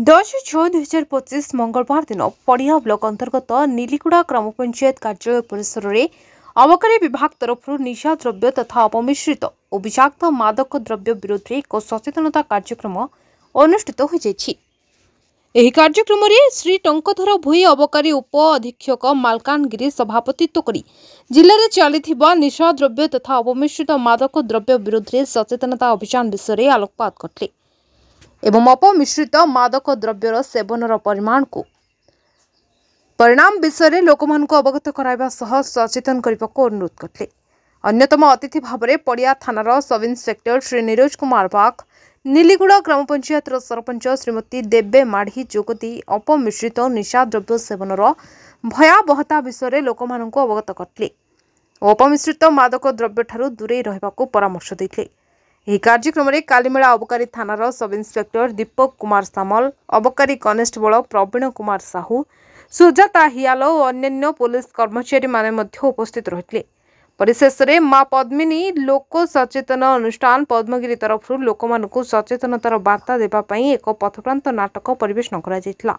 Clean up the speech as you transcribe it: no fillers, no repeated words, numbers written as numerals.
10/6/2025 मंगलवार दिन पड़िया ब्लॉक अंतर्गत नीलीगुड़ा ग्राम पंचायत कार्यालय परिसर में अबकारी विभाग तरफ निशा द्रव्य तथा अपमिश्रित और विषाक्त मादक द्रव्य विरोध में एक सचेतनता कार्यक्रम अनुष्ठित हो जाइछि। एही कार्यक्रम में श्री टंकधर भूई अबकारी उप अधीक्षक मालकानगिरी सभापतित्व करी जिले में चली निशा द्रव्य तथा अपमिश्रित मादक द्रव्य विरोध में सचेतनता अभियान विषय में आलोकपात करते एवं अपमिश्रित मादक द्रव्यर सेवनर परिणाम विषय में लोक अवगत कराइबा सह सचेतन करने को अनुरोध करते। अन्यतम अतिथि भाव में पड़िया थानार सब इन्स्पेक्टर श्री नीरज कुमार बाग, नीलीगुड़ा ग्राम पंचायत सरपंच श्रीमती देवे माढ़ी जोगदी अपमिश्रित निशा द्रव्य सेवनर भयावहता विषय में लोक अवगत करते। अपमिश्रित मादक द्रव्य ठारू दूरे रहिबाकू परामर्श देते। ଏହି କାର୍ଯ୍ୟକ୍ରମରେ କାଲିମେଳା ଅବକାରୀ ଥାନାର ସବ୍ ଇନ୍ସପେକ୍ଟର ଦୀପକ କୁମାର ସାମଲ, ଅବକାରୀ କନେଷ୍ଟବଳ ପ୍ରବୀଣ କୁମାର ସାହୁ, ସୁଜାତା ହିଆଲ ଓ ଅନ୍ୟାନ୍ୟ ପୁଲିସ କର୍ମଚାରୀମାନେ ମଧ୍ୟ ଉପସ୍ଥିତ ରହିଥିଲେ। ପରିଶେଷରେ ମା ପଦ୍ମିନୀ ଲୋକ ସଚେତନ ଅନୁଷ୍ଠାନ ପଦ୍ମଗିରି ତରଫରୁ ଲୋକମାନଙ୍କୁ ସଚେତନତାର ବାର୍ତ୍ତା ଦେବା ପାଇଁ ଏକ ପଥପ୍ରାନ୍ତ ନାଟକ ପରିବେଷଣ କରାଯାଇଥିଲା।